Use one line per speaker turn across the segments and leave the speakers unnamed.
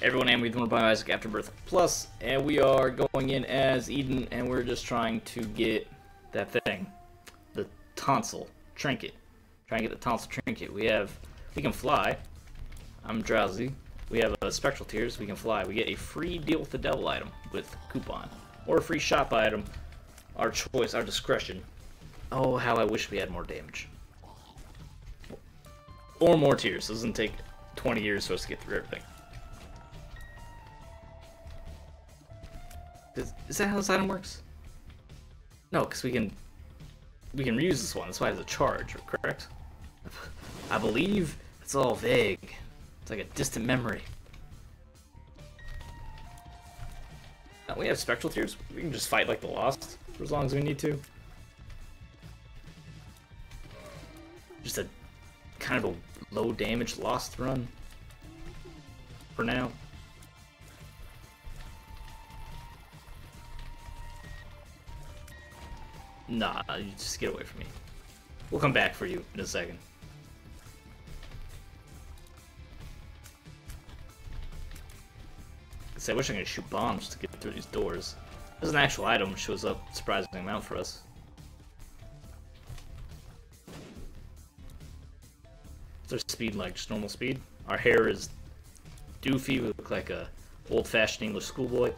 Everyone, and we're by Isaac Afterbirth Plus, and we are going in as Eden, and we're just trying to get that thing, the tonsil trinket. Trying to get the tonsil trinket. We can fly. I'm drowsy. We have a spectral tears. We can fly. We get a free deal with the devil item with coupon, or a free shop item. Our choice, our discretion. Oh, how I wish we had more damage, or more tears. It doesn't take 20 years for us to get through everything. Is that how this item works? No, because we can reuse this one. That's why it's a charge, correct? I believe it's all vague. It's like a distant memory. Now, we have spectral tears. We can just fight like the Lost for as long as we need to. Just a kind of a low damage Lost run for now. Nah, you just get away from me. We'll come back for you in a second. I wish I could shoot bombs to get through these doors. There's an actual item that shows up a surprising amount for us. Is our speed like just normal speed? Our hair is doofy. We look like a old-fashioned English schoolboy.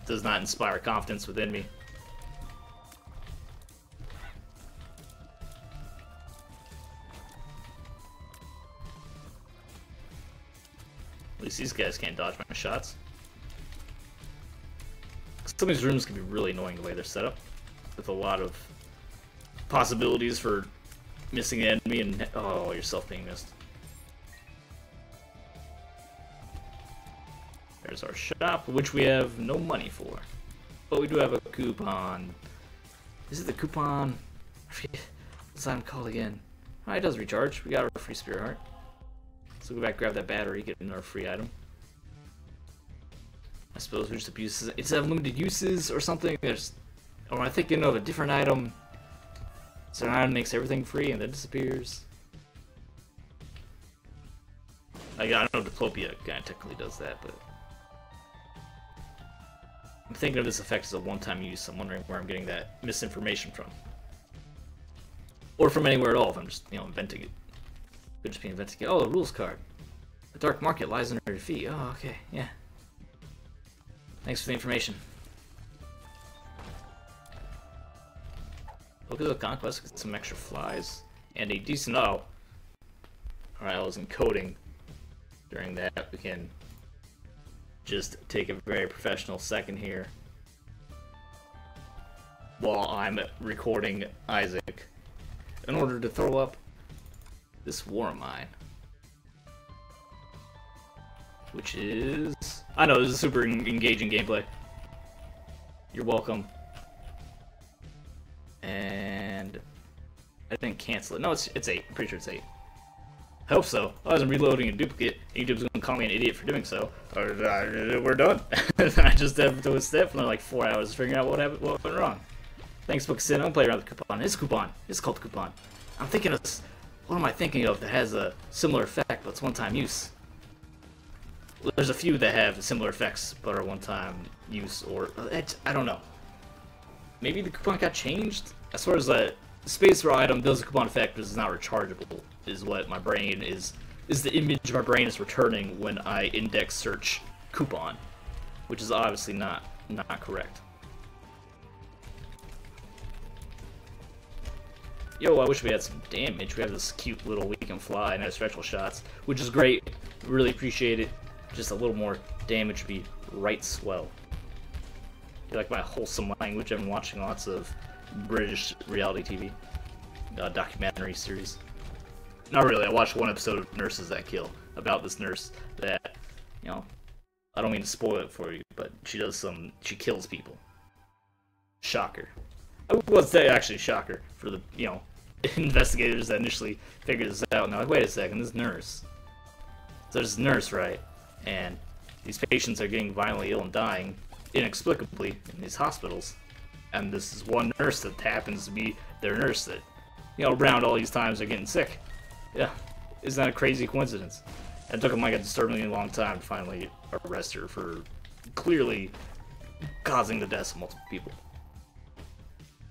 Does not inspire confidence within me. At least these guys can't dodge my shots. Some of these rooms can be really annoying the way they're set up, with a lot of possibilities for missing an enemy and oh, yourself being missed. There's our shop, which we have no money for, but we do have a coupon. Is it the coupon? I forget what's that called again. Oh, it does recharge. We got our free spirit heart. So go back, grab that battery, get another free item. I suppose we just abuse it. It's limited uses or something. Or am I thinking of a different item? So an item makes everything free and then disappears. I know Diplopia kind of technically does that, but I'm thinking of this effect as a one-time use. I'm wondering where I'm getting that misinformation from, or from anywhere at all. If I'm just inventing it. Could just be investigated. Oh, the rules card. The dark market lies under your feet. Oh, okay, yeah. Thanks for the information. Look at the conquest. Get some extra flies and a decent. Oh, all right. I was encoding during that. We can just take a very professional second here while I'm recording Isaac in order to throw up this war of mine, which is, I know this is super engaging gameplay. You're welcome. And I didn't cancel it. No, it's 8. I'm pretty sure it's 8. I hope so. I wasn't reloading a duplicate. YouTube's gonna call me an idiot for doing so. Or we're done. I just have to step for like 4 hours figuring out what went wrong. Thanks, Booksin. I'm playing around with the coupon. It's a coupon. It's called coupon. I'm thinking of. What am I thinking of that has a similar effect, but it's one-time use? Well, there's a few that have similar effects, but are one-time use, or I don't know. Maybe the coupon got changed? As far as the space for item does a coupon effect, but is not rechargeable, is what my brain is the image my brain is returning when I index search coupon, which is obviously not correct. Yo, I wish we had some damage. We have this cute little we can fly and have spectral shots, which is great. Really appreciate it. Just a little more damage would be right swell. You like my wholesome language? I've been watching lots of British reality TV, documentary series. Not really. I watched one episode of Nurses That Kill about this nurse that, I don't mean to spoil it for you, but she kills people. Shocker. I would say actually shocker for the, investigators that initially figured this out. Now, like, wait a second, this nurse. So there's a nurse, right? And these patients are getting violently ill and dying inexplicably in these hospitals. And this is one nurse that happens to be their nurse that, around all these times they're getting sick. Yeah, isn't that a crazy coincidence? It took him like a disturbingly long time to finally arrest her for clearly causing the deaths of multiple people.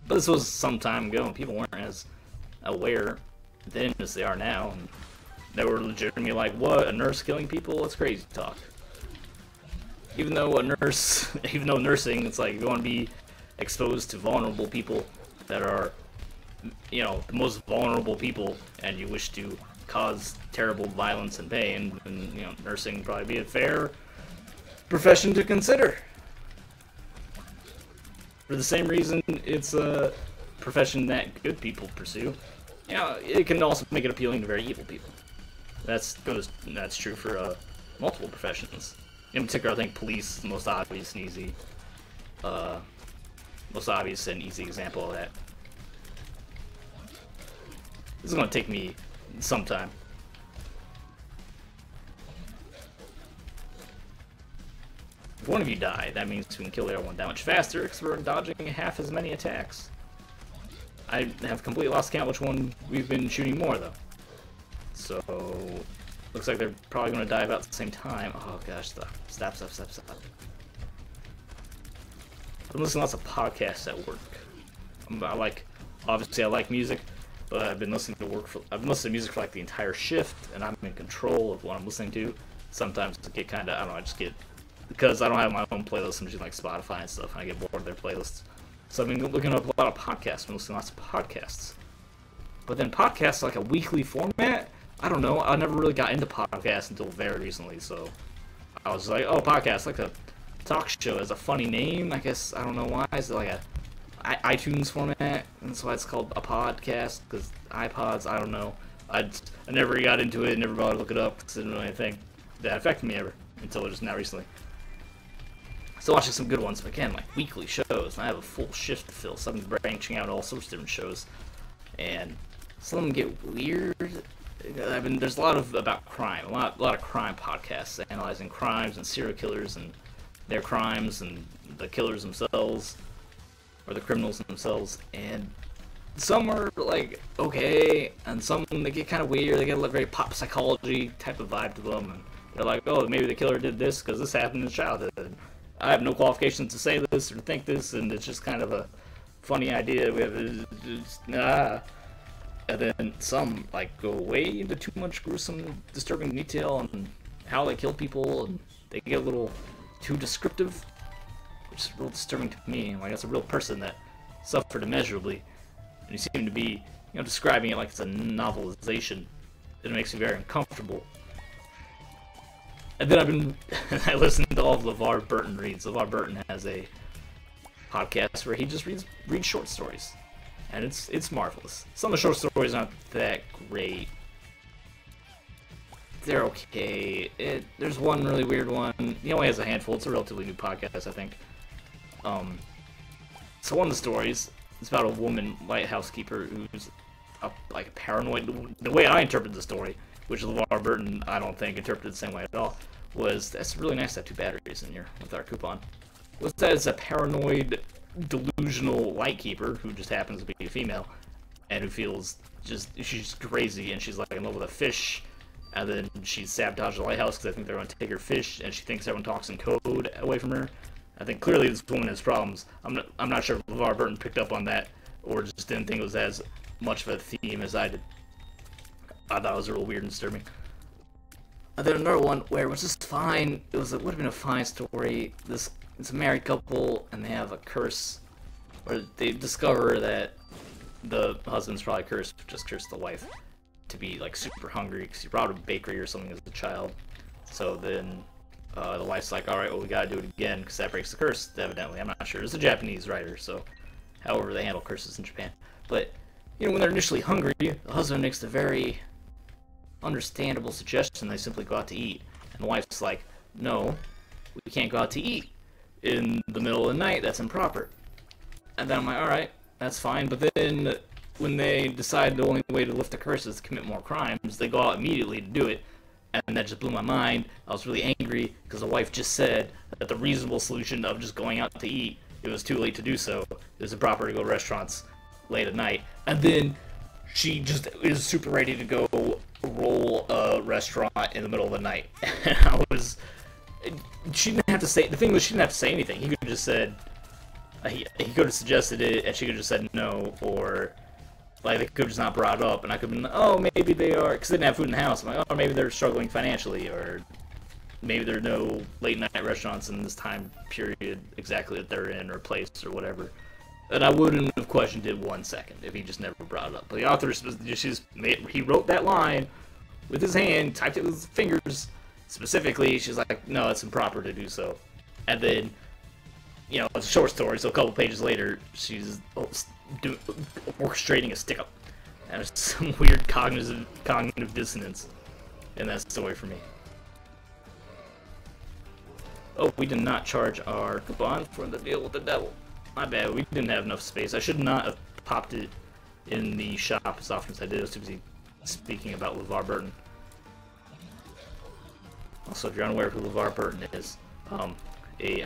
But this was some time ago, and people weren't as aware then as they are now. And they were legitimately like, "What? A nurse killing people? That's crazy talk." Even though nursing, it's like you want to be exposed to vulnerable people that are, you know, the most vulnerable people, and you wish to cause terrible violence and pain, and you know, nursing would probably be a fair profession to consider. For the same reason, it's a profession that good people pursue. You know, it can also make it appealing to very evil people. That's true for multiple professions. In particular, I think police is the most obvious and easy example of that. This is going to take me some time. If one of you die, that means we can kill the other one that much faster because we're dodging half as many attacks. I have completely lost count which one we've been shooting more, though. So, looks like they're probably going to die about the same time. Oh gosh, stop. I've been listening to lots of podcasts at work. Obviously I like music, but I've been listening to music for like the entire shift, and I'm in control of what I'm listening to. Sometimes I get kind of, I don't know, I just get, because I don't have my own playlist, I'm just like Spotify and stuff, and I get bored of their playlists. So I've been looking up a lot of podcasts, and listening to lots of podcasts. But then podcasts like a weekly format, I don't know, I never really got into podcasts until very recently, so I was like, oh, podcast, like a talk show has a funny name, I guess, I don't know why, is it like a iTunes format, and that's why it's called a podcast, because iPods, I don't know, I never got into it, never bothered to look it up, because it didn't know anything that affected me ever, until just now recently. Still watching some good ones, but again, like weekly shows, and I have a full shift to fill, so I've been branching out all sorts of different shows, and some of them get weird. There's a lot about crime, a lot of crime podcasts analyzing crimes and serial killers and their crimes and the killers themselves, or the criminals themselves, and some are like okay, and some they get kind of weird. They get a very pop psychology type of vibe to them, and they're like, oh, maybe the killer did this because this happened in his childhood. I have no qualifications to say this or think this, and it's just kind of a funny idea. We have and then some like go way into too much gruesome, disturbing detail on how they kill people, and they get a little too descriptive, which is real disturbing to me. Like, that's a real person that suffered immeasurably, and you seem to be, you know, describing it like it's a novelization. It makes me very uncomfortable. And then I listened to all of LeVar Burton reads. LeVar Burton has a podcast where he just reads short stories, and it's marvelous. Some of the short stories aren't that great. They're okay. There's one really weird one. He only has a handful. It's a relatively new podcast, I think. So one of the stories is about a woman lighthouse keeper who's like paranoid. The way I interpreted the story, which LeVar Burton I don't think interpreted the same way at all, was that's really nice to have 2 batteries in here with our coupon. Was that it's a paranoid, delusional lightkeeper who just happens to be a female, and who feels she's crazy, and she's like in love with a fish. And then she sabotaged the lighthouse because I think they're going to take her fish, and she thinks everyone talks in code away from her. I think clearly this woman has problems. I'm not sure if LeVar Burton picked up on that, or just didn't think it was as much of a theme as I did. I thought it was real weird and disturbing. And then another one where it was just fine. It would have been a fine story. It's a married couple, and they have a curse, or they discover that the husband's probably cursed the wife to be like super hungry because he robbed a bakery or something as a child. So then the wife's like, alright, well, we gotta do it again because that breaks the curse, evidently. I'm not sure. It's a Japanese writer, so however they handle curses in Japan. But, you know, when they're initially hungry, the husband makes the very understandable suggestion they simply go out to eat. And the wife's like, no, we can't go out to eat in the middle of the night. That's improper. And then I'm like, alright, that's fine. But then when they decide the only way to lift the curse is to commit more crimes, they go out immediately to do it. And that just blew my mind. I was really angry because the wife just said that the reasonable solution of just going out to eat, it was too late to do so. It was improper to go to restaurants late at night. And then she just is super ready to go roll a restaurant in the middle of the night. And I was, she didn't have to say, the thing was, she didn't have to say anything. He could have just said, he could have suggested it, and she could have just said no, or, like, they could have just not brought it up, and I could have been, oh, maybe they are, because they didn't have food in the house. I'm like, oh, maybe they're struggling financially, or maybe there are no late-night restaurants in this time period exactly that they're in, or place, or whatever. And I wouldn't have questioned it 1 second if he just never brought it up. But the author, he wrote that line with his hand, typed it with his fingers specifically. She's like, no, it's improper to do so. And then, you know, it's a short story, so a couple pages later, she's orchestrating a stick-up. And there's some weird cognitive dissonance in that story for me. Oh, we did not charge our coupon for the deal with the devil. My bad, we didn't have enough space. I should not have popped it in the shop as often as I did. I was too busy speaking about LeVar Burton. Also, if you're unaware of who LeVar Burton is, I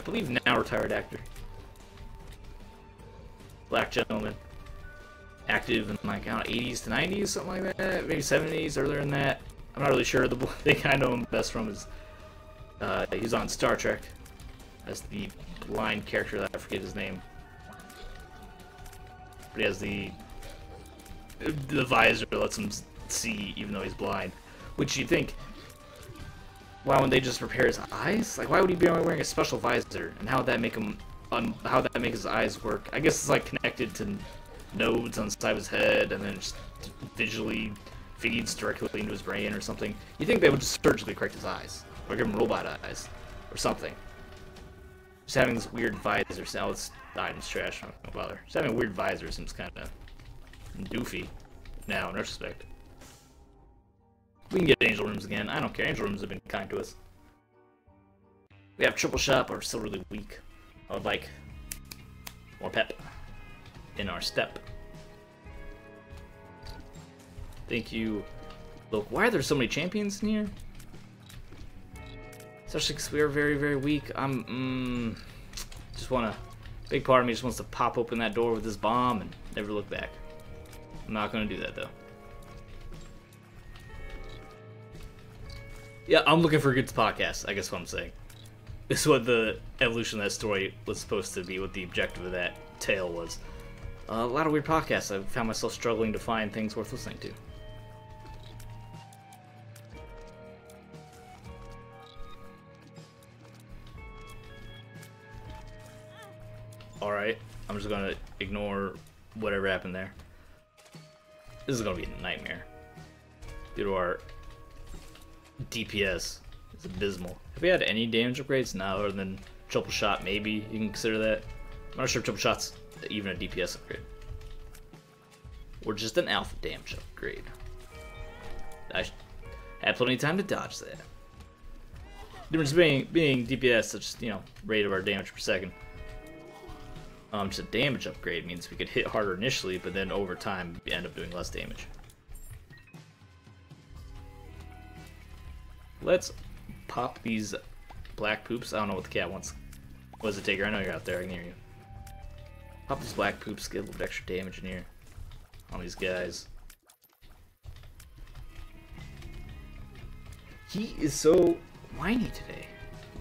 believe now retired actor. Black gentleman. Active in like, I don't know, 80s to 90s, something like that. Maybe 70s, earlier than that. I'm not really sure. The thing I know him best from is he's on Star Trek as the blind character that I forget his name. But he has the visor that lets him see even though he's blind. Which you think, why wouldn't they just repair his eyes? Like, why would he be wearing a special visor? And how would that make him? How would that make his eyes work? I guess it's like connected to nodes on the side of his head, and then it just visually feeds directly into his brain or something. You think they would just surgically correct his eyes, or give him robot eyes, or something. Just having this weird visor. Now it's item's trash. I'm not gonna bother. Just having a weird visor seems kind of doofy now in retrospect. We can get angel rooms again. I don't care. Angel rooms have been kind to us. We have triple shot, but we're still really weak. I would like more pep in our step. Thank you. Look, why are there so many champions in here? Especially because we are very, very weak. Just wanna, big part of me just wants to pop open that door with this bomb and never look back. I'm not gonna do that though. Yeah, I'm looking for a good podcast, I guess what I'm saying. This is what the evolution of that story was supposed to be, what the objective of that tale was. A lot of weird podcasts. I found myself struggling to find things worth listening to. Alright, I'm just gonna ignore whatever happened there. This is gonna be a nightmare. Due to our DPS. It's abysmal. Have we had any damage upgrades? No, other than triple shot, maybe you can consider that. I'm not sure if triple shot's even a DPS upgrade. Or just an alpha damage upgrade. I had plenty of time to dodge that. Difference being DPS, such as, you know, rate of our damage per second. Just a damage upgrade means we could hit harder initially, but then over time we end up doing less damage. Let's pop these black poops. I don't know what the cat wants. What does it take her? I know you're out there. I can hear you. Pop these black poops, get a little bit extra damage in here on these guys. He is so whiny today.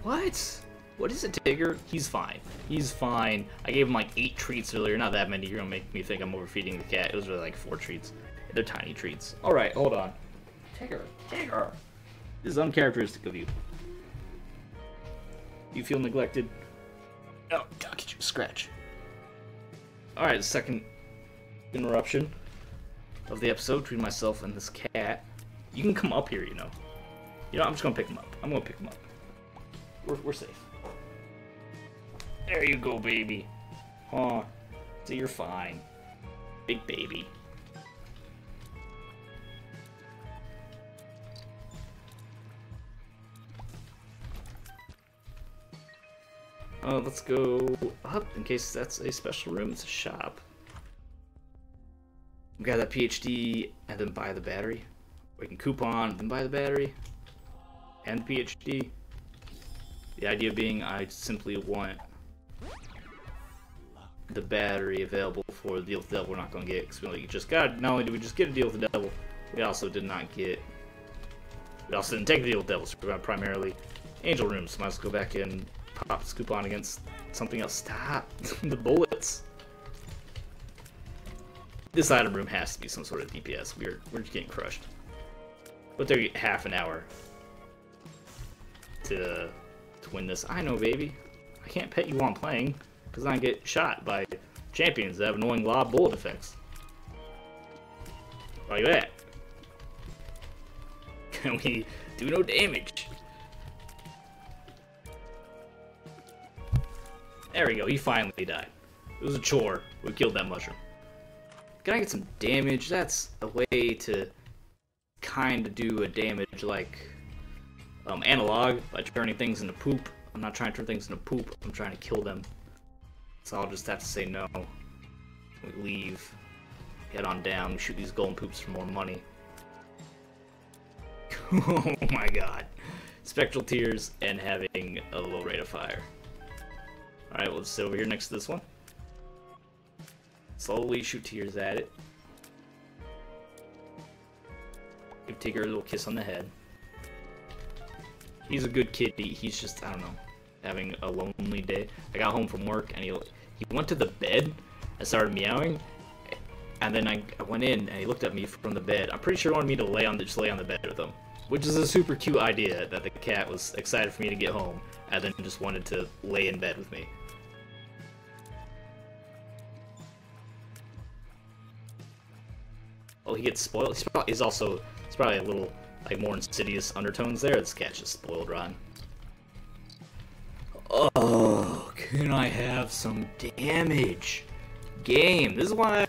What? What is it, Tigger? He's fine. He's fine. I gave him like 8 treats earlier. Not that many. You're gonna make me think I'm overfeeding the cat. It was really like 4 treats. They're tiny treats. Alright, hold on. Tigger. Tigger. This is uncharacteristic of you. You feel neglected? Oh, I'll get you a scratch. Alright, second interruption of the episode between myself and this cat. You can come up here, you know. You know, I'm just gonna pick him up. I'm gonna pick him up. We're safe. There you go, baby. Huh. So you're fine. Big baby. Let's go up in case that's a special room. It's a shop. We got that PhD and then buy the battery. We can coupon and then buy the battery and the PhD. The idea being I simply want the battery available for the deal with the devil we're not going to get, because we just got, not only did we just get a deal with the devil, we also did not get, we also didn't take the deal with the devil, so we got primarily angel rooms. Might as well go back and pop this coupon against something else. Stop the bullets. This item room has to be some sort of DPS. We're just getting crushed. But they're half an hour to win this. I know, baby. I can't pet you while I'm playing, because I get shot by champions that have annoying lob bullet effects. Like that. Can we do no damage? There we go, he finally died. It was a chore. We killed that mushroom. Can I get some damage? That's a way to kind of do a damage like analog, by turning things into poop. I'm not trying to turn things into poop, I'm trying to kill them. So I'll just have to say no. We leave, head on down, we shoot these golden poops for more money. Oh my god. Spectral tears and having a low rate of fire. Alright, we'll sit over here next to this one. Slowly shoot tears at it. Give Tigger a little kiss on the head. He's a good kitty. He's just, I don't know, having a lonely day. I got home from work and he went to the bed and started meowing. And then I went in and he looked at me from the bed. I'm pretty sure he wanted me to just lay on the bed with him. Which is a super cute idea, that the cat was excited for me to get home and then just wanted to lay in bed with me. Oh, he gets spoiled. He's probably a little like more insidious undertones there. This cat's just spoiled rotten. Oh, can I have some damage? Game. This is why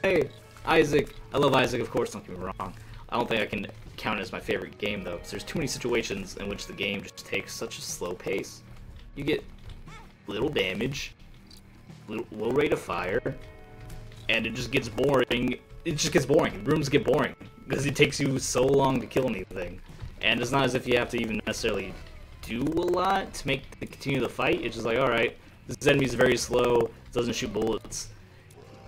Isaac. I love Isaac, of course. Don't get me wrong. I don't think I can count it as my favorite game though, because there's too many situations in which the game just takes such a slow pace. You get little damage, low rate of fire, and it just gets boring. It just gets boring. Rooms get boring because it takes you so long to kill anything, and it's not as if you have to even necessarily do a lot to continue the fight. It's just like, all right, this enemy's very slow, doesn't shoot bullets.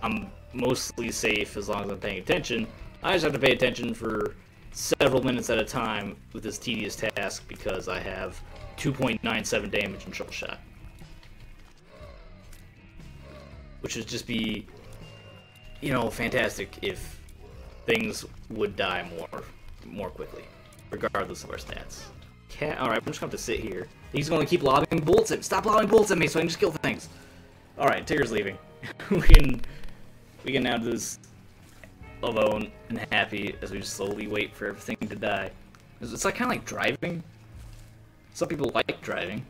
I'm mostly safe as long as I'm paying attention. I just have to pay attention for several minutes at a time with this tedious task because I have 2.97 damage in triple shot, which would just be, you know, fantastic if things would die more quickly, regardless of our stats. Cat, alright, I'm just gonna have to sit here. He's gonna keep lobbing bullets at me. Stop lobbing bullets at me so I can just kill things. Alright, Tigger's leaving. we can now do this alone and happy as we just slowly wait for everything to die. It's like kind of like driving. Some people like driving.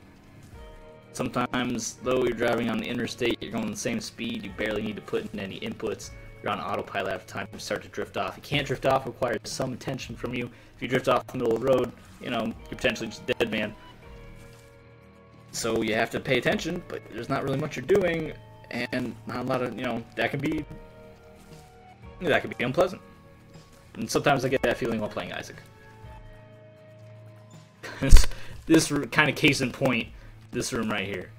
Sometimes, though, you're driving on the interstate, you're going the same speed, you barely need to put in any inputs. You're on autopilot after time, you start to drift off. You can't drift off, it requires some attention from you. If you drift off the middle of the road, you know, you're potentially just a dead man. So you have to pay attention, but there's not really much you're doing, and not a lot of, you know, that can be unpleasant. And sometimes I get that feeling while playing Isaac. This kind of case in point, this room right here.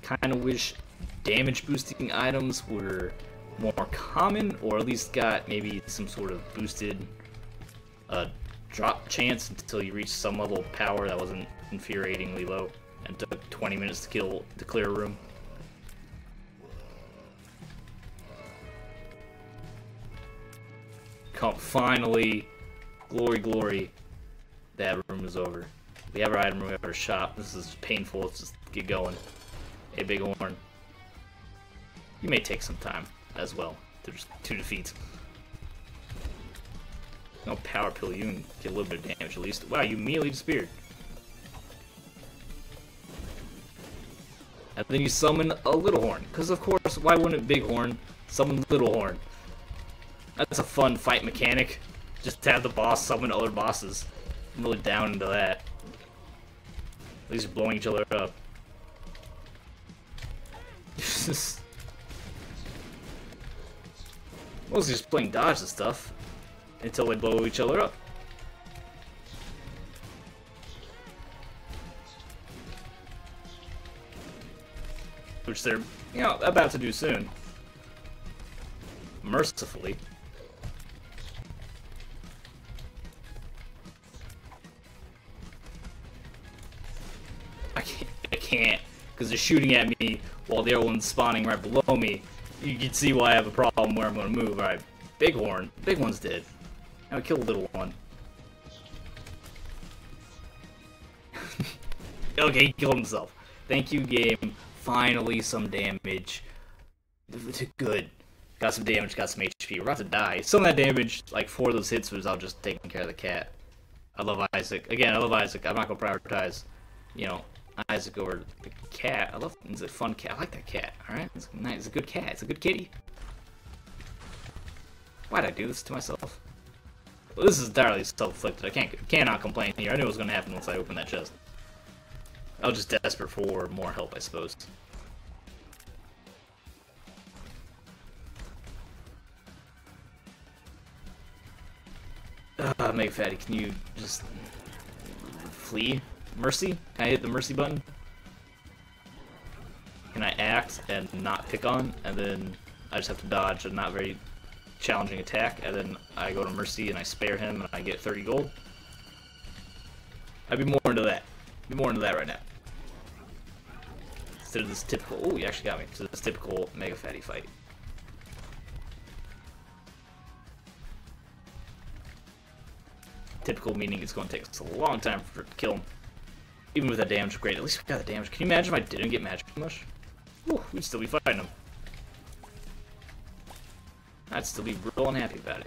Kind of wish damage boosting items were more common, or at least got maybe some sort of boosted drop chance until you reach some level of power that wasn't infuriatingly low and took 20 minutes to clear a room. Finally, glory, that room is over. We have our item room, we have our shop. This is painful, let's just get going. Hey, Big Horn. You may take some time as well. There's 2 defeats. No power pill, you can get a little bit of damage at least. Wow, you immediately disappeared. And then you summon a Little Horn. Because of course, why wouldn't Big Horn summon Little Horn? That's a fun fight mechanic. Just to have the boss summon other bosses. I'm really down into that. At least you're blowing each other up. Mostly just playing dodge and stuff until they blow each other up. which they're, you know, about to do soon. Mercifully. I can't, because they're shooting at me while the other one's spawning right below me. You can see why I have a problem where I'm going to move. Alright, Bighorn. Big one's dead. Now kill the little one. Okay, he killed himself. Thank you, game. Finally, some damage. Good. Got some damage, got some HP. We're about to die. Some of that damage, like 4 of those hits, was all just taking care of the cat. I love Isaac. Again, I love Isaac. I'm not going to prioritize, you know, Isaac over the cat. I love him. He's a fun cat. I like that cat, alright? It's nice. It's a good cat. It's a good kitty. Why'd I do this to myself? Well, this is entirely self-inflicted. I cannot complain here. I knew it was going to happen once I opened that chest. I was just desperate for more help, I suppose. Meg Fatty, can you just flee? Mercy? Can I hit the mercy button? Can I act and not pick on, and then I just have to dodge a not very challenging attack, and then I go to mercy and I spare him and I get 30 gold? I'd be more into that. Be more into that right now. Instead of this typical, oh, you actually got me. So this typical Mega Fatty fight. Typical meaning it's going to take us a long time to kill him. Even with that damage, great. At least we got the damage. Can you imagine if I didn't get magic much? Whew, we'd still be fighting him. I'd still be real unhappy about it.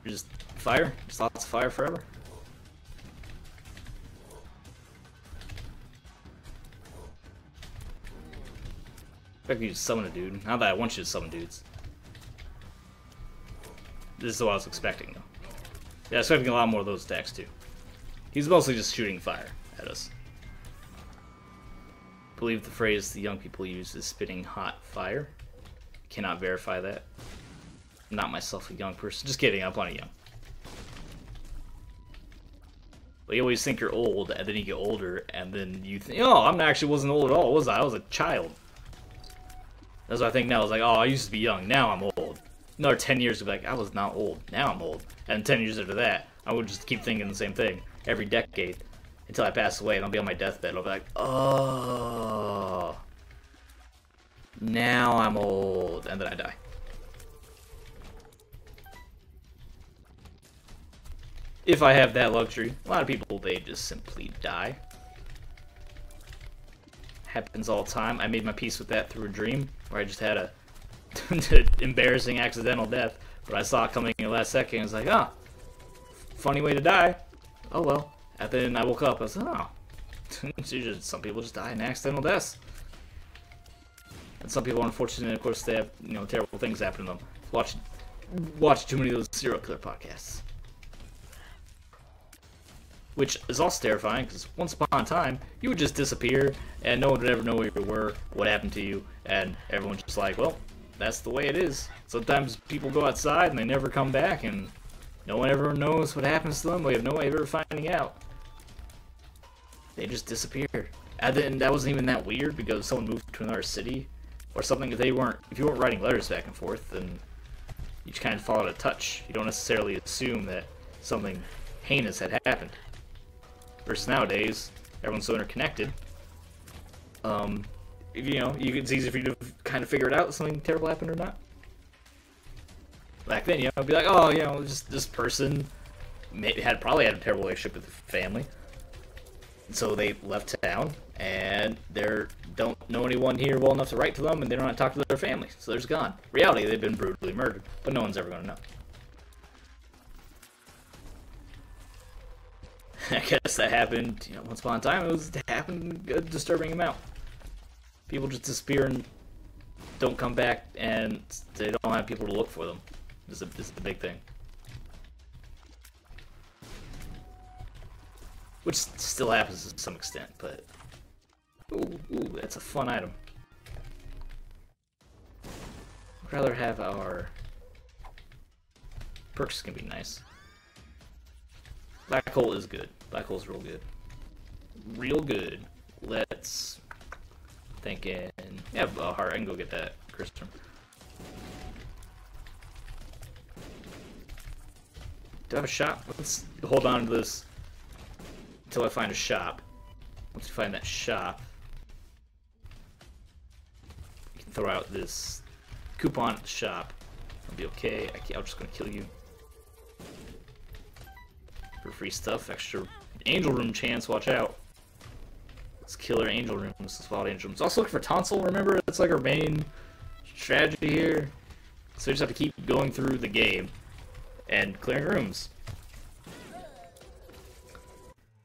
Just fire? Just lots of fire forever? I could just summon a dude. Not that I want you to summon dudes. This is what I was expecting, though. Yeah, I was expecting a lot more of those attacks, too. He's mostly just shooting fire at us. I believe the phrase the young people use is spitting hot fire. Cannot verify that. Not myself a young person. Just kidding, I'm plenty young. But you always think you're old, and then you get older, and then you think, oh, I actually wasn't old at all, was I? I was a child. That's what I think now. I was like, oh, I used to be young. Now I'm old. Another 10 years to be like, I was not old. Now I'm old. And 10 years after that, I would just keep thinking the same thing every decade until I pass away, and I'll be on my deathbed. I'll be like, oh, now I'm old. And then I die. If I have that luxury. A lot of people, they just simply die. Happens all the time. I made my peace with that through a dream where I just had a embarrassing accidental death, but I saw it coming in the last second. I was like, oh, funny way to die. Oh well. And then I woke up. I was like, oh, some people just die in accidental deaths, and some people, unfortunately, of course, they have, you know, terrible things happen to them. Watch too many of those serial killer podcasts. Which is also terrifying, because once upon a time, you would just disappear, and no one would ever know where you were, what happened to you, and everyone's just like, well, that's the way it is. Sometimes people go outside, and they never come back, and no one ever knows what happens to them. We have no way of ever finding out. They just disappear. And then that wasn't even that weird, because someone moved to another city, or something. If you weren't writing letters back and forth, then you just kind of followed a touch. You don't necessarily assume that something heinous had happened. Versus nowadays, everyone's so interconnected. You know, it's easy for you to kind of figure it out if something terrible happened or not. Back then, you know, it'd be like, oh, you know, just this person probably had a terrible relationship with the family, and so they left town, and they don't know anyone here well enough to write to them, and they don't want to talk to their family, so they're just gone. Reality, they've been brutally murdered, but no one's ever going to know. I guess that happened, you know, once upon a time. It happened a disturbing amount. People just disappear and don't come back, and they don't have people to look for them. This is the big thing. Which still happens to some extent, but ooh, that's a fun item. I'd rather have our perks can be nice. Black hole is good. Black hole's real good. Real good. Let's thinking. Yeah, a heart. I can go get that crystal. Do I have a shop? Let's hold on to this until I find a shop. Once we find that shop, we can throw out this coupon at the shop. I'll be okay. I'm just gonna kill you for free stuff. Extra angel room chance. Watch out. Let's kill our angel rooms. Let's follow angel rooms. Also look for tonsil. Remember, it's like our main strategy here. So we just have to keep going through the game and clearing rooms.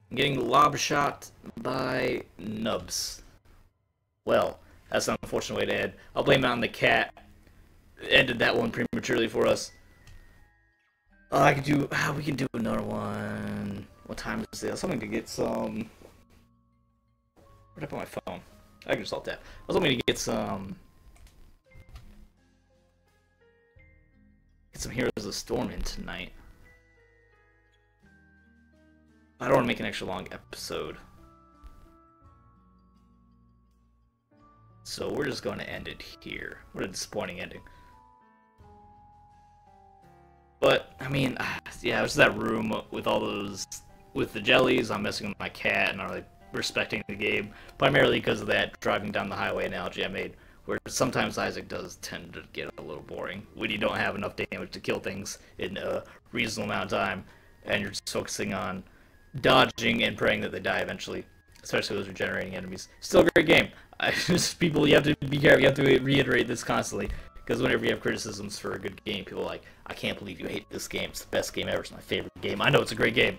I'm getting lob shot by nubs. Well, that's an unfortunate way to end. I'll blame it on the cat. Ended that one prematurely for us. I could do. We can do another one. What time is this? I'm going to get some. Where'd I put my phone? I can just alt that. I was hoping to get some. Get some Heroes of the Storm in tonight. I don't want to make an extra long episode. So we're just going to end it here. What a disappointing ending. But, I mean, yeah, it was that room with all those, with the jellies. I'm messing with my cat and not really respecting the game. Primarily because of that driving down the highway analogy I made, where sometimes Isaac does tend to get a little boring when you don't have enough damage to kill things in a reasonable amount of time, and you're just focusing on dodging and praying that they die eventually, especially those regenerating enemies. Still a great game. People, you have to be careful. You have to reiterate this constantly, because whenever you have criticisms for a good game, people are like, I can't believe you hate this game. It's the best game ever. It's my favorite game. I know it's a great game,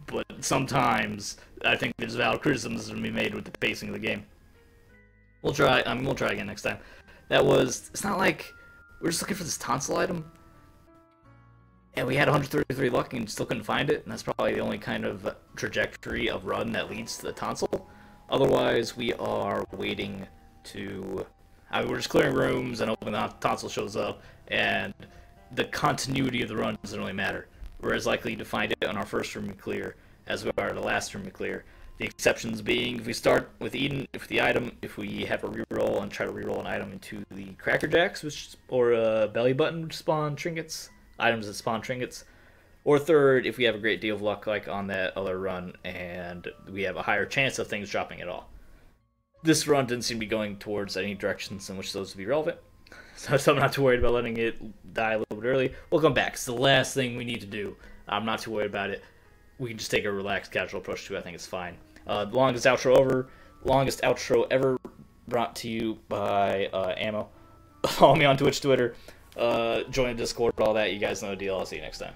but sometimes I think there's valid criticisms to be made with the pacing of the game. We'll try. We'll try again next time. That was. It's not like we're just looking for this tonsil item, and we had 133 luck and still couldn't find it. And that's probably the only kind of trajectory of run that leads to the tonsil. Otherwise, we are waiting to. We're just clearing rooms and hoping the tonsil shows up, and the continuity of the run doesn't really matter. We're as likely to find it on our first room we clear as we are the last room we clear. The exceptions being, if we start with Eden, if the item, if we have a reroll and try to reroll an item into the Cracker Jacks, or a belly button, which spawn trinkets, items that spawn trinkets, or third, if we have a great deal of luck like on that other run, and we have a higher chance of things dropping at all. This run didn't seem to be going towards any directions in which those would be relevant, so I'm not too worried about letting it die a little bit early. We'll come back. It's the last thing we need to do. I'm not too worried about it. We can just take a relaxed, casual approach to it. I think it's fine. Longest outro ever brought to you by Ammo. Follow me on Twitch, Twitter, join the Discord, all that. You guys know the deal. I'll see you next time.